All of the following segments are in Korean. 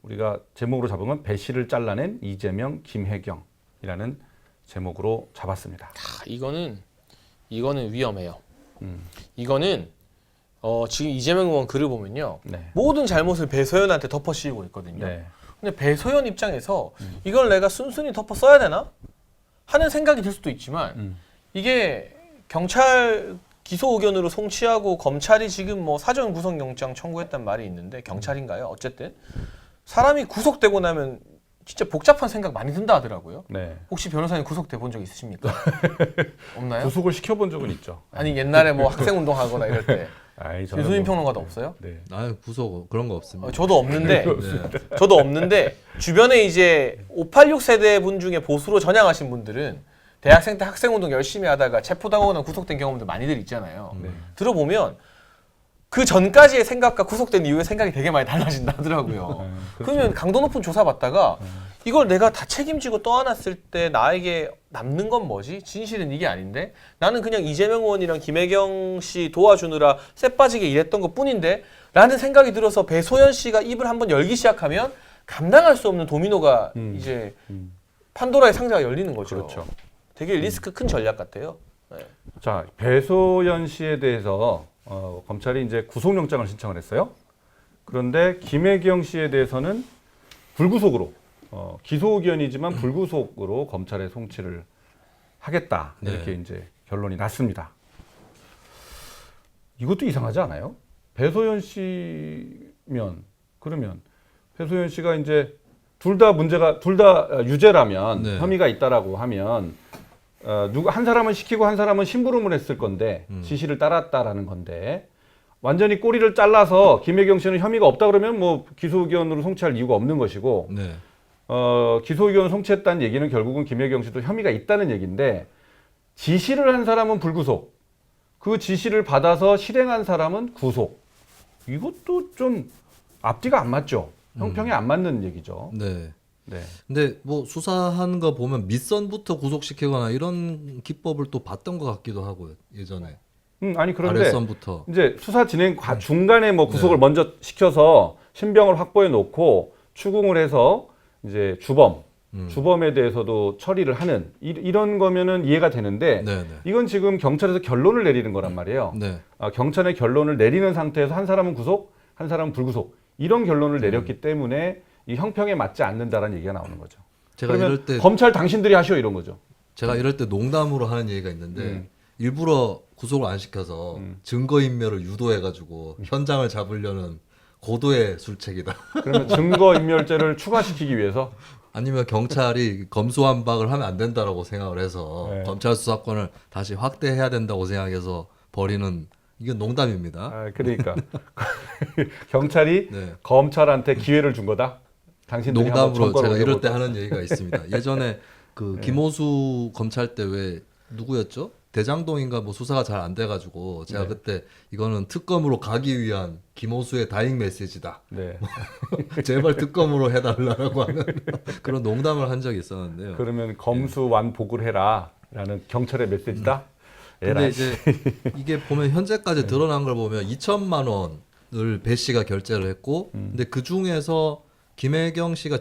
우리가 제목으로 잡은 건 배씨를 잘라낸 이재명, 김혜경이라는 제목으로 잡았습니다. 이거는 위험해요. 이거는 지금 이재명 의원 글을 보면요. 네. 모든 잘못을 배소연한테 덮어 씌우고 있거든요. 네. 근데 배소연 입장에서 이걸 내가 순순히 덮어 써야 되나? 하는 생각이 들 수도 있지만 이게 경찰 기소 의견으로 송치하고 검찰이 지금 뭐 사전 구속영장 청구했단 말이 있는데 경찰인가요? 어쨌든 사람이 구속되고 나면 진짜 복잡한 생각 많이 든다 하더라고요. 네. 혹시 변호사님 구속돼 본 적 있으십니까? 없나요? 구속을 시켜본 적은 있죠. 아니 옛날에 뭐 학생 운동하거나 이럴 때 아이, 저는 유수민 뭐- 평론가도 없어요? 네. 아 구속 그런 거 없습니다. 저도 없는데 네. 저도 없는데 주변에 이제 586 세대 분 중에 보수로 전향하신 분들은 대학생 때 학생 운동 열심히 하다가 체포당하거나 구속된 경험들 많이들 있잖아요. 네. 들어보면 그 전까지의 생각과 구속된 이후의 생각이 되게 많이 달라진다 하더라고요. 그렇죠. 그러면 강도 높은 조사 받다가 이걸 내가 다 책임지고 떠안았을 때 나에게 남는 건 뭐지? 진실은 이게 아닌데 나는 그냥 이재명 의원이랑 김혜경 씨 도와주느라 쎄 빠지게 일했던 것 뿐인데 라는 생각이 들어서 배소연 씨가 입을 한번 열기 시작하면 감당할 수 없는 도미노가 이제 판도라의 상자가 열리는 거죠. 그렇죠. 되게 리스크 큰 전략 같아요. 네. 자, 배소연 씨에 대해서 검찰이 이제 구속영장을 신청을 했어요. 그런데 김혜경 씨에 대해서는 불구속으로 기소 의견이지만 불구속으로 검찰에 송치를 하겠다 이렇게 이제 결론이 났습니다. 이것도 이상하지 않아요? 배소연 씨면 그러면 배소연 씨가 이제 둘 다 유죄라면 네. 혐의가 있다라고 하면 누가 한 사람은 시키고 한 사람은 심부름을 했을 건데 지시를 따랐다라는 건데 완전히 꼬리를 잘라서 김혜경 씨는 혐의가 없다 그러면 뭐 기소 의견으로 송치할 이유가 없는 것이고 네. 기소 의견을 송치했다는 얘기는 결국은 김혜경 씨도 혐의가 있다는 얘기인데 지시를 한 사람은 불구속, 그 지시를 받아서 실행한 사람은 구속. 이것도 좀 앞뒤가 안 맞죠. 형평이 안 맞는 얘기죠. 네. 네. 근데 뭐 수사한 거 보면 밑선부터 구속시키거나 이런 기법을 또 봤던 것 같기도 하고요. 예전에 아니 그런데 아랫선부터. 이제 수사 진행 중간에 뭐 구속을 먼저 시켜서 신병을 확보해 놓고 추궁을 해서 이제 주범에 대해서도 처리를 하는 이런 거면은 이해가 되는데 네, 네. 이건 지금 경찰에서 결론을 내리는 거란 말이에요. 네. 경찰의 결론을 내리는 상태에서 한 사람은 구속, 한 사람은 불구속 이런 결론을 내렸기 때문에 이 형평에 맞지 않는다라는 얘기가 나오는 거죠. 제가 그러면 이럴 때 검찰 당신들이 하시오 이런 거죠. 제가 이럴 때 농담으로 하는 얘기가 있는데 일부러 구속을 안 시켜서 증거인멸을 유도해가지고 현장을 잡으려는 고도의 술책이다. 그러면 증거인멸죄를 추가시키기 위해서 아니면 경찰이 검수완박을 하면 안 된다라고 생각을 해서 네. 검찰 수사권을 다시 확대해야 된다고 생각해서 벌이는 이건 농담입니다. 그러니까 경찰이 네. 검찰한테 기회를 준 거다. 당신들이 한번 농담으로 정권을 제가 이럴 때 올려보자. 하는 얘기가 있습니다. 예전에 그 김호수 검찰 때 왜 누구였죠? 대장동인가 뭐 수사가 잘 안 돼가지고 제가 그때 이거는 특검으로 가기 위한 김호수의 다잉 메시지다. 네. 제발 특검으로 해달라고 하는 그런 농담을 한 적이 있었는데요. 그러면 검수완복을 해라라는 경찰의 메시지다. 근데 에라이. 이제 이게 보면 현재까지 드러난 걸 보면 2천만 원을 배 씨가 결제를 했고, 근데 그 중에서 김혜경 씨가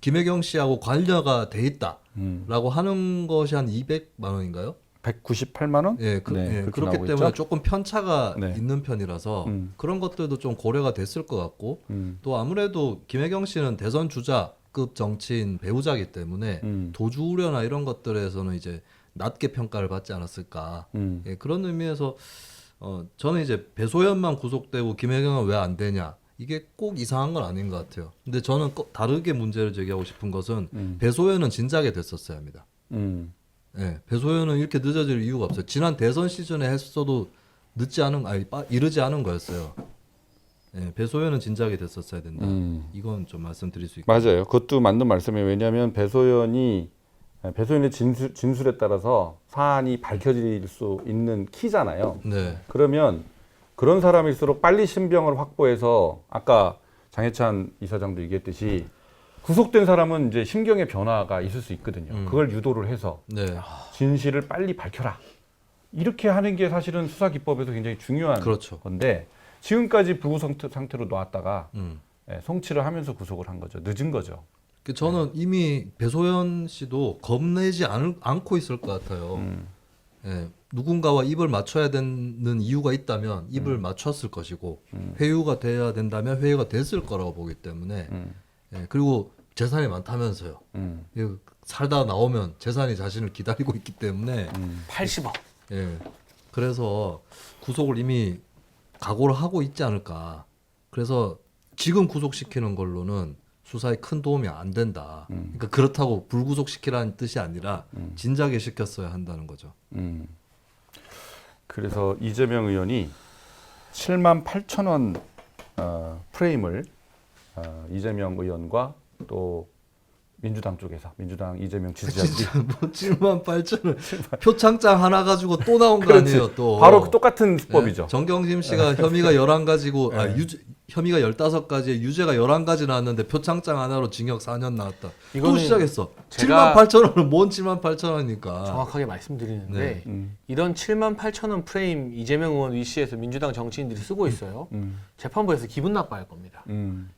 김혜경 씨하고 관여가 돼 있다라고 하는 것이 한 200만 원인가요? 198만 원? 예, 네, 그렇게 그렇기 나오고 때문에 있죠? 조금 편차가 네. 있는 편이라서 그런 것들도 좀 고려가 됐을 것 같고, 또 아무래도 김혜경 씨는 대선 주자급 정치인 배우자이기 때문에 도주 우려나 이런 것들에서는 이제 낮게 평가를 받지 않았을까. 예, 그런 의미에서 저는 이제 배소연만 구속되고 김혜경은 왜 안 되냐. 이게 꼭 이상한 건 아닌 것 같아요. 근데 저는 다르게 문제를 제기하고 싶은 것은 배소연은 진작에 됐었어야 합니다. 예, 배소연은 이렇게 늦어질 이유가 없어요. 지난 대선 시즌에 했어도 이르지 않은 거였어요. 예, 배소연은 진작에 됐었어야 된다. 이건 좀 말씀드릴 수 있고. 맞아요. 그것도 맞는 말씀이에요. 왜냐하면 배소연의 진술에 따라서 사안이 밝혀질 수 있는 키잖아요. 네. 그러면 그런 사람일수록 빨리 신병을 확보해서 아까 장해찬 이사장도 얘기했듯이 구속된 사람은 이제 심경의 변화가 있을 수 있거든요. 그걸 유도를 해서 네. 진실을 빨리 밝혀라. 이렇게 하는 게 사실은 수사 기법에서 굉장히 중요한 그렇죠. 건데 지금까지 불구속 상태로 놨다가 송치를 하면서 구속을 한 거죠. 늦은 거죠. 저는 이미 배소연 씨도 겁내지 않고 있을 것 같아요. 예, 누군가와 입을 맞춰야 되는 이유가 있다면 입을 맞췄을 것이고 회유가 돼야 된다면 회유가 됐을 거라고 보기 때문에 예, 그리고 재산이 많다면서요. 예, 살다 나오면 재산이 자신을 기다리고 있기 때문에 80억. 예, 그래서 구속을 이미 각오를 하고 있지 않을까. 그래서 지금 구속시키는 걸로는 수사에 큰 도움이 안 된다. 그러니까 그렇다고 불구속시키라는 뜻이 아니라 진작에 시켰어야 한다는 거죠. 그래서 이재명 의원이 7만 8천 원 프레임을 이재명 의원과 또 민주당 쪽에서 민주당 이재명 지지자들이 진짜 뭐 7만 8천 원 표창장 하나 가지고 또 나온 거 그렇지. 아니에요? 또 바로 그 똑같은 수법이죠. 네, 정경심 씨가 혐의가 11가지고 혐의가 15가지에 유죄가 11가지 나왔는데 표창장 하나로 징역 4년 나왔다. 또 이거는 시작했어. 제가 7만 8천 원은 뭔 7만 8천 원이니까. 정확하게 말씀드리는데 네. 이런 7만 8천 원 프레임 이재명 의원 위시에서 민주당 정치인들이 쓰고 있어요. 재판부에서 기분 나빠할 겁니다.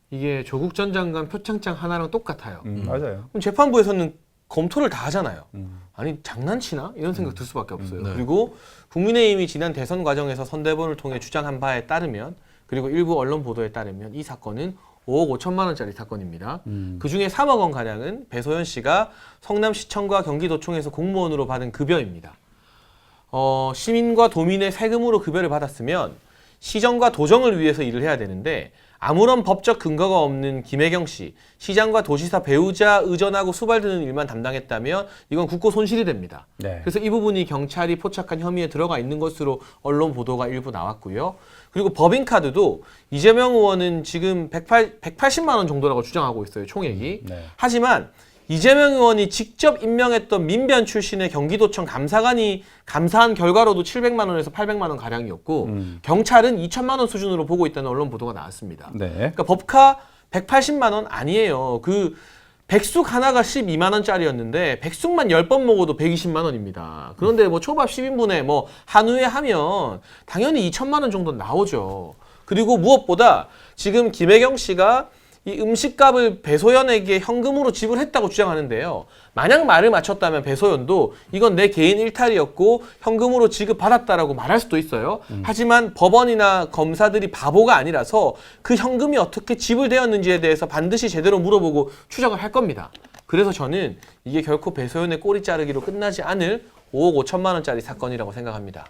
이게 조국 전 장관 표창장 하나랑 똑같아요. 맞아요. 그럼 재판부에서는 검토를 다 하잖아요. 아니 장난치나? 이런 생각 들 수밖에 없어요. 네. 그리고 국민의힘이 지난 대선 과정에서 선대본을 통해 주장한 바에 따르면 그리고 일부 언론 보도에 따르면 이 사건은 5억 5천만 원짜리 사건입니다. 그중에 3억 원 가량은 배소연 씨가 성남시청과 경기도청에서 공무원으로 받은 급여입니다. 시민과 도민의 세금으로 급여를 받았으면 시정과 도정을 위해서 일을 해야 되는데 아무런 법적 근거가 없는 김혜경 씨, 시장과 도지사 배우자 의전하고 수발드는 일만 담당했다면 이건 국고 손실이 됩니다. 네. 그래서 이 부분이 경찰이 포착한 혐의에 들어가 있는 것으로 언론 보도가 일부 나왔고요. 그리고 법인카드도 이재명 의원은 지금 180만 원 정도라고 주장하고 있어요, 총액이. 네. 하지만 이재명 의원이 직접 임명했던 민변 출신의 경기도청 감사관이 감사한 결과로도 700만 원에서 800만 원 가량이었고 경찰은 2천만 원 수준으로 보고 있다는 언론 보도가 나왔습니다. 네. 그러니까 법카 180만 원 아니에요. 그 백숙 하나가 12만 원짜리였는데 백숙만 10번 먹어도 120만 원입니다. 그런데 뭐 초밥 10인분에 뭐 한우에 하면 당연히 2천만 원 정도 나오죠. 그리고 무엇보다 지금 김혜경 씨가 이 음식값을 배소연에게 현금으로 지불했다고 주장하는데요. 만약 말을 맞췄다면 배소연도 이건 내 개인 일탈이었고 현금으로 지급받았다라고 말할 수도 있어요. 하지만 법원이나 검사들이 바보가 아니라서 그 현금이 어떻게 지불되었는지에 대해서 반드시 제대로 물어보고 추적을 할 겁니다. 그래서 저는 이게 결코 배소연의 꼬리 자르기로 끝나지 않을 5억 5천만 원짜리 사건이라고 생각합니다.